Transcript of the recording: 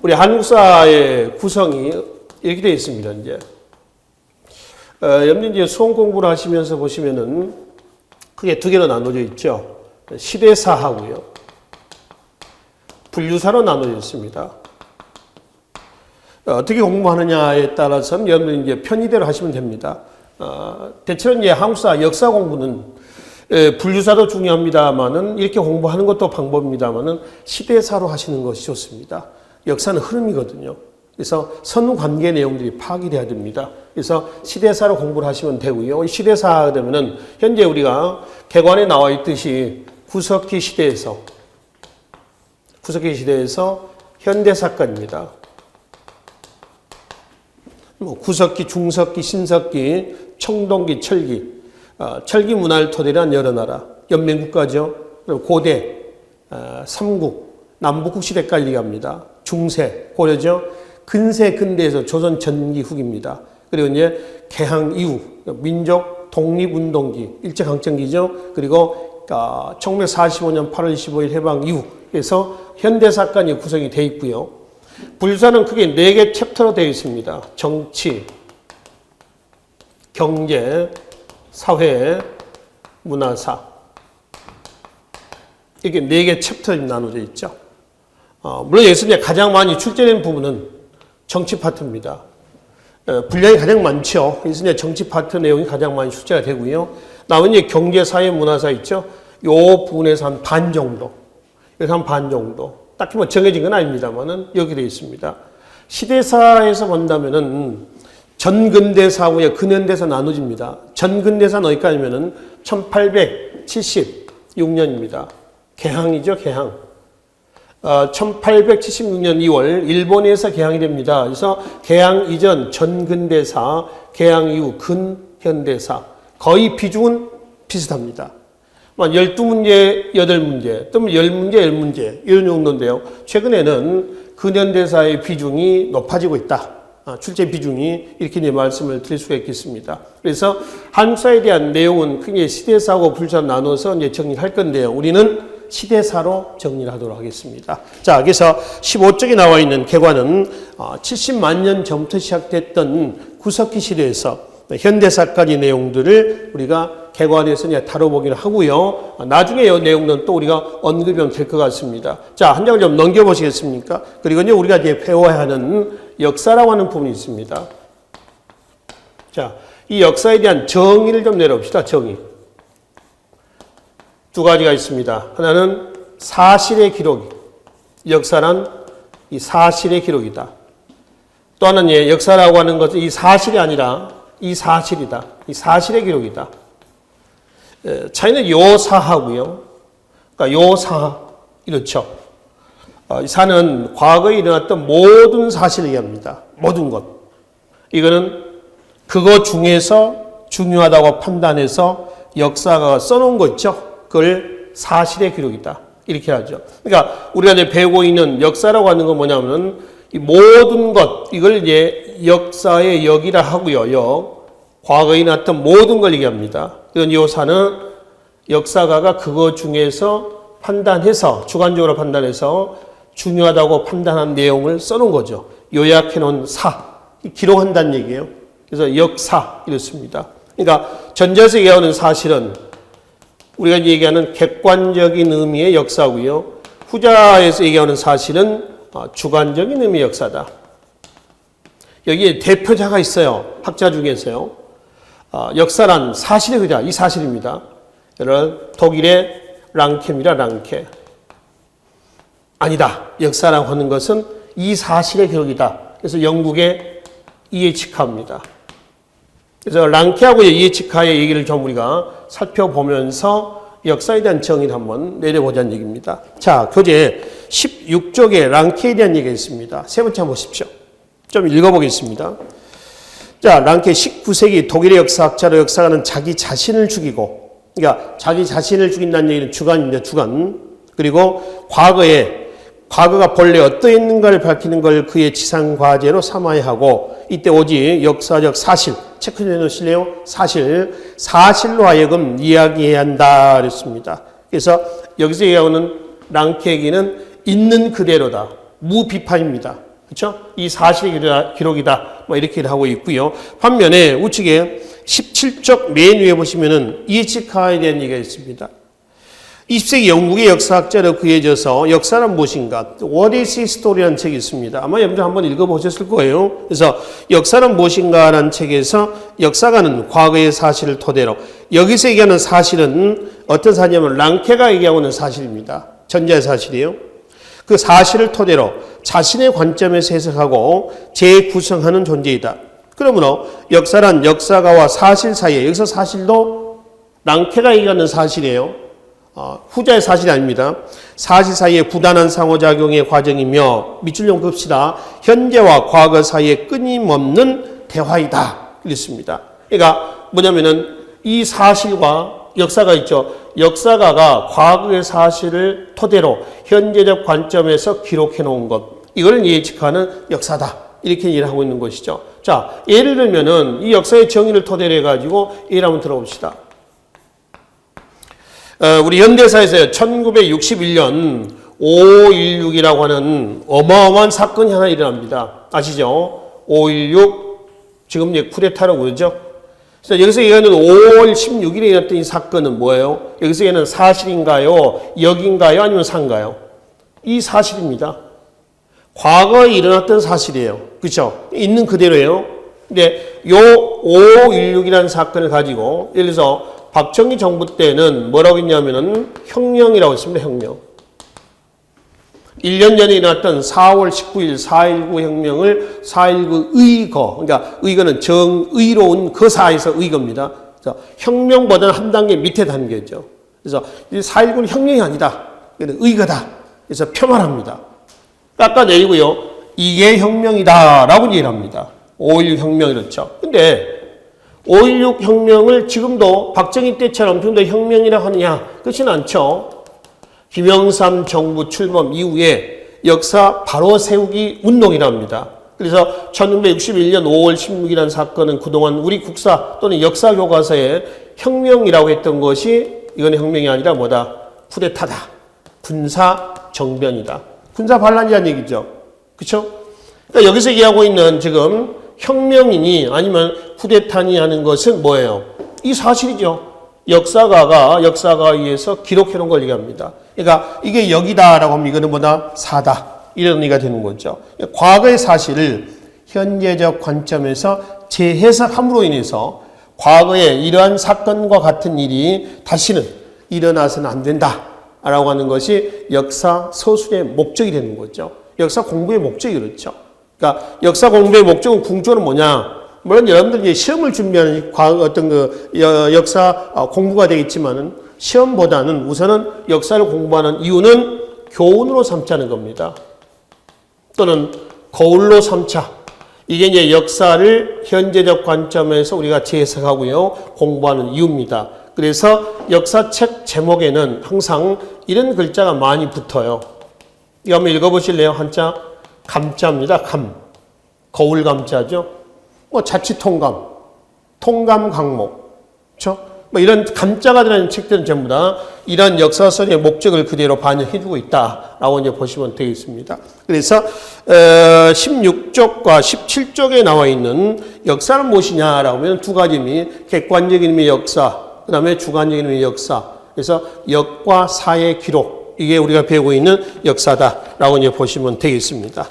우리 한국사의 구성이 이렇게 되어 있습니다. 이제 여러분 이제 수험 공부를 하시면서 보시면은 크게 두 개로 나눠져 있죠. 시대사하고요, 분류사로 나눠져 있습니다. 어떻게 공부하느냐에 따라서는 여러분 이제 편의대로 하시면 됩니다. 대체로 이제 한국사 역사 공부는 분류사도 중요합니다만은 이렇게 공부하는 것도 방법입니다만은 시대사로 하시는 것이 좋습니다. 역사는 흐름이거든요. 그래서 선후관계 내용들이 파악이 돼야 됩니다. 그래서 시대사로 공부를 하시면 되고요. 시대사가 되면은 현재 우리가 개관에 나와 있듯이 구석기 시대에서 현대사건입니다. 구석기, 중석기, 신석기, 청동기, 철기, 철기 문화를 토대로 한 여러 나라, 연맹국가죠. 그리고 고대, 삼국, 남북국 시대까지 갑니다. 중세, 고려죠. 근세, 근대에서 조선 전기 후기입니다. 그리고 이제 개항 이후, 민족 독립운동기, 일제강점기죠. 그리고 1945년 8월 25일 해방 이후에서 현대사건이 구성이 되어 있고요. 분류사는 크게 4개 챕터로 되어 있습니다. 정치, 경제, 사회, 문화사. 이렇게 4개 챕터로 나눠져 있죠. 물론 여기서 이제 가장 많이 출제된 부분은 정치 파트입니다. 분량이 가장 많죠. 그래서 이제 정치 파트 내용이 가장 많이 출제가 되고요. 나머지 경제, 사회, 문화사 있죠. 이 부분에서 한 반 정도. 여기서 한 반 정도. 딱히 뭐 정해진 건 아닙니다만은 여기 되어 있습니다. 시대사에서 본다면은 전근대사하고 근현대사 나눠집니다. 전근대사는 어디까지 하면은 1876년입니다. 개항이죠, 개항. 1876년 2월 일본에서 개항이 됩니다. 그래서 개항 이전 전근대사, 개항 이후 근현대사. 거의 비중은 비슷합니다. 12문제, 8문제, 또는 10문제, 10문제 이런 정도인데요. 최근에는 근현대사의 비중이 높아지고 있다. 출제 비중이 이렇게 이제 말씀을 드릴 수가 있겠습니다. 그래서 한국사에 대한 내용은 크게 시대사하고 분류사로 나눠서 이제 정리를 할 건데요. 우리는 시대사로 정리를 하도록 하겠습니다. 자, 그래서 15쪽에 나와 있는 개관은 70만 년 전부터 시작됐던 구석기 시대에서 현대사까지 내용들을 우리가 개관에서 이제 다뤄보기를 하고요. 나중에 이 내용은 또 우리가 언급이 될 것 같습니다. 자, 한 장을 좀 넘겨보시겠습니까? 그리고 이제 우리가 이제 배워야 하는 역사라고 하는 부분이 있습니다. 자, 이 역사에 대한 정의를 좀 내려봅시다. 정의. 두 가지가 있습니다. 하나는 사실의 기록. 역사란 이 사실의 기록이다. 또 하나는 역사라고 하는 것은 이 사실이 아니라 이 사실이다. 이 사실의 기록이다. 차이는 요사하고요. 그러니까 요사 이렇죠. 이 사는 과거에 일어났던 모든 사실을 얘기합니다. 모든 것. 이거는 그거 중에서 중요하다고 판단해서 역사가 써놓은 거 있죠. 그걸 사실의 기록이다. 이렇게 하죠. 그러니까 우리가 이제 배우고 있는 역사라고 하는 건 뭐냐면은 이 모든 것, 이걸 이제 역사의 역이라 하고요. 과거에 일어났던 모든 걸 얘기합니다. 그런 요사는 역사가가 그거 중에서 판단해서, 주관적으로 판단해서 중요하다고 판단한 내용을 써놓은 거죠. 요약해 놓은 사, 기록한다는 얘기예요. 그래서 역사, 이렇습니다. 그러니까 전자에서 얘기하는 사실은 우리가 얘기하는 객관적인 의미의 역사고요. 후자에서 얘기하는 사실은 주관적인 의미의 역사다. 여기에 대표자가 있어요. 학자 중에서요. 역사란 사실의 그자, 이 사실입니다. 독일의 랑케입니다. 랑케. 아니다. 역사라고 하는 것은 이 사실의 기록이다. 그래서 영국의 이에치카입니다. 그래서 랑케하고 이에치카의 얘기를 좀 우리가 살펴보면서 역사에 대한 정의를 한번 내려보자는 얘기입니다. 자, 교재 16쪽에 랑케에 대한 얘기가 있습니다. 세 번째 한번 보십시오. 좀 읽어보겠습니다. 자, 랑케 19세기 독일의 역사학자로 역사가는 자기 자신을 죽이고, 그러니까 자기 자신을 죽인다는 얘기는 주관입니다. 주관. 그리고 과거가 본래 어떠했는가를 밝히는 걸 그의 지상과제로 삼아야 하고, 이때 오직 역사적 사실, 체크해 놓으실래요? 사실로 하여금 이야기해야 한다 그랬습니다. 그래서 여기서 얘기하는 랑케 얘기는 있는 그대로다. 무비판입니다. 그렇죠? 이 사실의 기록이다. 뭐 이렇게 하고 있고요. 반면에 우측에 17쪽 맨 위에 보시면은 이에치카에 대한 얘기가 있습니다. 20세기 영국의 역사학자로 구해져서 역사는 무엇인가? What is History라는 책이 있습니다. 아마 여러분들 한번 읽어보셨을 거예요. 그래서 역사는 무엇인가라는 책에서 역사가는 과거의 사실을 토대로 여기서 얘기하는 사실은 어떤 사실이냐면 랑케가 얘기하고 있는 사실입니다. 전자의 사실이에요. 그 사실을 토대로 자신의 관점에서 해석하고 재구성하는 존재이다. 그러므로 역사란 역사가와 사실 사이에 여기서 사실도 랑케가 얘기하는 사실이에요. 후자의 사실이 아닙니다. 사실 사이에 부단한 상호작용의 과정이며 밑줄 좀 긋읍시다. 현재와 과거 사이에 끊임없는 대화이다. 이랬습니다. 그러니까 뭐냐면은 이 사실과 역사가 있죠. 역사가가 과거의 사실을 토대로 현재적 관점에서 기록해 놓은 것. 이걸 예측하는 역사다. 이렇게 이해를 하고 있는 것이죠. 자, 예를 들면은 이 역사의 정의를 토대로 해가지고 예를 한번 들어봅시다. 우리 현대사에서 1961년 5.16이라고 하는 어마어마한 사건이 하나 일어납니다. 아시죠? 5.16 지금 이제 쿠데타라고 그러죠. 그래서 여기서 얘기하는 5월 16일에 일어났던 이 사건은 뭐예요? 여기서 얘기하는 사실인가요? 역인가요? 아니면 사인가요? 이 사실입니다. 과거에 일어났던 사실이에요. 그렇죠? 있는 그대로예요. 근데 요 5.16이라는 사건을 가지고 예를 들어서 박정희 정부 때는 뭐라고 했냐면은 혁명이라고 했습니다. 혁명. 1년 전에 일어났던 4월 19일 4.19 혁명을 4.19 의거, 그러니까 의거는 정의로운 거사에서 의거입니다. 그래서 혁명보다는 한 단계 밑에 단계죠. 그래서 4.19는 혁명이 아니다. 의거다. 그래서 폄하합니다. 깎아내리고요. 이게 혁명이다라고 얘기를 합니다. 5.16 혁명 이렇죠. 근데 5.16 혁명을 지금도 박정희 때처럼 지금도 혁명이라고 하느냐? 그렇지는 않죠. 김영삼 정부 출범 이후에 역사 바로 세우기 운동이랍니다. 그래서 1961년 5월 16일이라는 사건은 그동안 우리 국사 또는 역사 교과서에 혁명이라고 했던 것이 이건 혁명이 아니라 뭐다? 쿠데타다. 군사 정변이다. 군사 반란이라는 얘기죠. 그렇죠? 그러니까 여기서 얘기하고 있는 지금 혁명이니 아니면 쿠데타니 하는 것은 뭐예요? 이 사실이죠. 역사가에 의해서 기록해 놓은 걸 얘기합니다. 그러니까 이게 역이다라고 하면 이거는 뭐다? 사다. 이런 의미가 되는 거죠. 과거의 사실을 현재적 관점에서 재해석함으로 인해서 과거에 이러한 사건과 같은 일이 다시는 일어나서는 안 된다라고 하는 것이 역사 서술의 목적이 되는 거죠. 역사 공부의 목적이 그렇죠. 그러니까 역사 공부의 목적은 궁극적으로 뭐냐? 물론 여러분들이 시험을 준비하는 어떤 역사 공부가 되겠지만은 시험보다는 우선은 역사를 공부하는 이유는 교훈으로 삼자는 겁니다. 또는 거울로 삼자. 이게 이제 역사를 현재적 관점에서 우리가 재해석하고요, 공부하는 이유입니다. 그래서 역사책 제목에는 항상 이런 글자가 많이 붙어요. 이거 한번 읽어보실래요? 한자 감자입니다. 감. 거울 감자죠. 뭐 자치통감, 통감 강목, 그렇죠? 뭐 이런 감자가 들어있는 책들은 전부 다 이런 역사서의 목적을 그대로 반영해주고 있다라고 이제 보시면 되겠습니다. 그래서 16쪽과 17쪽에 나와 있는 역사는 무엇이냐라고 하면 두 가지 의미, 객관적인 의미의 역사, 그 다음에 주관적인 의미의 역사. 그래서 역과 사의 기록, 이게 우리가 배우고 있는 역사다라고 이제 보시면 되겠습니다.